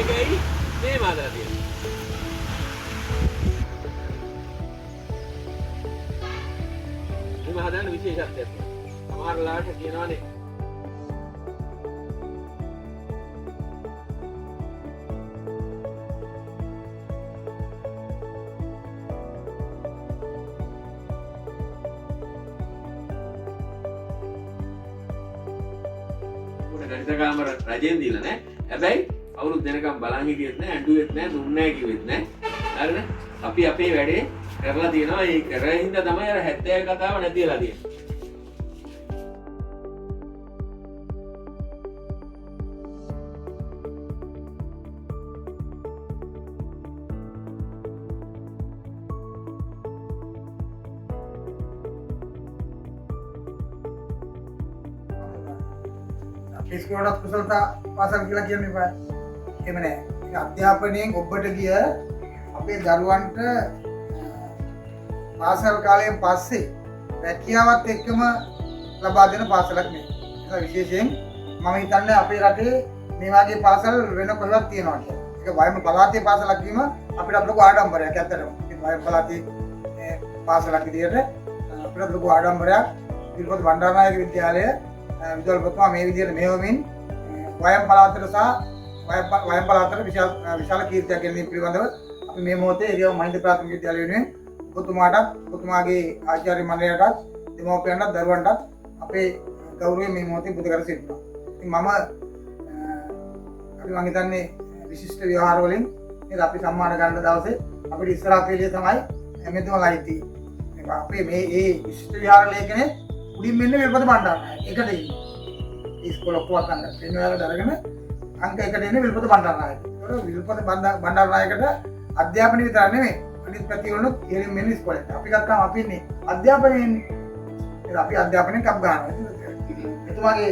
මේකයි මේ මාදලා තියෙන්නේ. මේ හදන්න විශේෂත්වයක් තියෙනවා. සමහර වෙලාවට කියනවානේ ගණිත කාමර රජෙන් දීලා නැහැ. හැබැයි අවුරුදු දෙනකම් බලන් හිටියෙත් නැහැ, ඇඬුවෙත් නැහැ, දුන්නේ නැහැ කිව්වෙත් නැහැ. හරිද? අපි අපේ වැඩේ කරලා තියෙනවා. ඒ කරන හින්දා තමයි අර 70 කතාව නැති වෙලා තියෙන්නේ. ඉස්කෝලේ කුසලතා පාසල් කියලා කියන්න එපා. එහෙම නෑ. ඒක අධ්‍යාපනයෙන් ඔබට ගිය අපේ දරුවන්ට පාසල් කාලයෙන් පස්සේ රැකියාවත් එක්කම ලබා දෙන පාසලක් නේ. ඒක විශේෂයෙන් මම හිතන්නේ අපේ රටේ මේ වගේ පාසල් වෙන කොහෙවත් තියෙනවා කියලා. ඒක වයම පළාතේ පාසලක් වීම අපිට ලොකු ආඩම්බරයක් ඇත්තටම. ඒ වයම පළාතේ පාසලක් විදියට අපිට ලොකු ආඩම්බරයක්. විල්පත් බණ්ඩාරනායක විද්‍යාලය විදුහල්පතිතුමා මේ විදිහට මෙහෙවමින් වයම් පළාතට සහ වයම් පළාතට විශාල කීර්තියක් ගැනීම පිළිබඳව අපි මේ මොහොතේ එරියව මහින්ද ප්‍රාථමික විද්‍යාලය වෙනුවෙන් ඔබතුමාටත් ඔබතුමාගේ ආචාර්ය මණ්ඩලයටත් දෙමව්පියන්ටත් දරුවන්ටත් අපේ ගෞරවය මේ මොහොතේ පුද කර සිටිනවා. ඉතින් මම මම හිතන්නේ විශිෂ්ට ව්‍යවහාර වලින් මේ අපි සම්මාන ගන්න දවසේ අපිට ඉස්සරහ පෙළිය තමයි එමෙතුමලා ඉති. අපේ මේ විශිෂ්ට ව්‍යවහාර ලේඛනයේ උඩින් මෙන්න විල්පත බණ්ඩාරනායක එකට එන්නේ. ඉස්කෝල ඔක්කොම ගන්න. එන්න ඔයාලා දරගෙන අංක 1ට එන්නේ විල්පත බණ්ඩාරනායක. ඒක විල්පත බණ්ඩාරනායකට අධ්‍යාපනය විතර නෙමෙයි. අනිත් පැති වලුත් ඉහළින් මෙන්න ඉස්කෝලේට. අපි ගත්තාම අපි ඉන්නේ අධ්‍යාපනයෙන්. ඒක අපි අධ්‍යාපනයෙන් කප් ගන්නවා. එතුමාගේ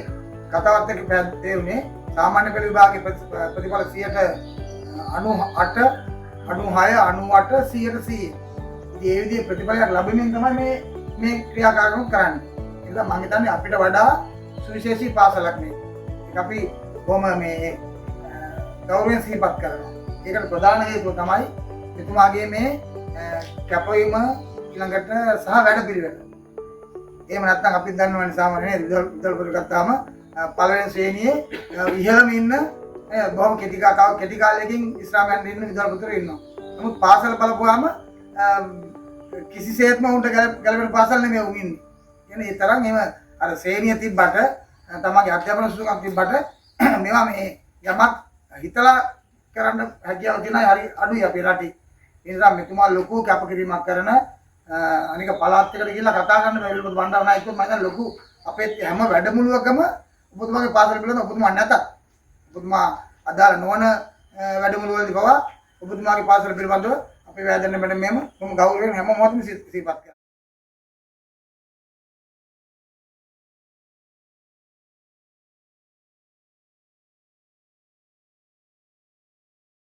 කතාවත් එක්ක තේරුනේ සාමාන්‍ය පෙළ විභාගයේ ප්‍රතිඵල 98 96 100%. ඉතින් ඒ විදිහේ ප්‍රතිඵලයක් ලැබෙමින් තමයි මේ ක්‍රියාකාරකම් කරන්නේ. ඒක මම හිතන්නේ අපිට වඩා සුවිශේෂී පාසලක් නේ. ඒක අපි කොහොම මේ ගෞරවයෙන් සිහිපත් කරනවා. ඒකට ප්‍රධාන හේතුව තමයි එතුමාගේ මේ කැපවීම ඊළඟට සහ වැඩපිළිවෙල. එහෙම නැත්නම් අපි දන්නවනේ සාමාන්‍යයෙන් විදුහල්පති ගත්තාම පළවෙනි ශ්‍රේණියේ ඉහළම ඉන්න බොහොම කෙටි කාලයකින් ඉස්ලාමයන් ඉන්න විදුහල්පතිවරු ඉන්නවා. නමුත් පාසල බලපුවාම කිසිසේත්ම උන්ට ගැලපෙන පාසල් නෙමෙයි උන් ඉන්නේ. කියන්නේ ඒ තරම් එහෙම අර ශ්‍රේණිය තිබ්බට තමන්ගේ අධ්‍යාපන සුසුකම් තිබ්බට මේවා මේ යමක් හිතලා කරන්න හැකියාව තියෙන හරි අඩුයි අපේ රටේ. ඒ නිසා මෙතුමා ලොකු කැපකිරීමක් කරන අනික පළාත් එකට ගිහිල්ලා කතා කරන්න බැරි විදිහට බණ්ඩාරනායක මම හිතන්නේ ලොකු අපේ හැම වැඩමුළුවකම ඔබතුමාගේ පාසල පිළිබඳව ඔබතුමා නැතත් ඔබතුමා අදාළ නොවන වැඩමුළු වලදී පවා ඔබතුමාගේ පාසල පිළිබඳව අපේ වේදන මෙන්න මෙම මම ගෞරවයෙන් හැම මොහොතෙම සිහිපත් කරනවා.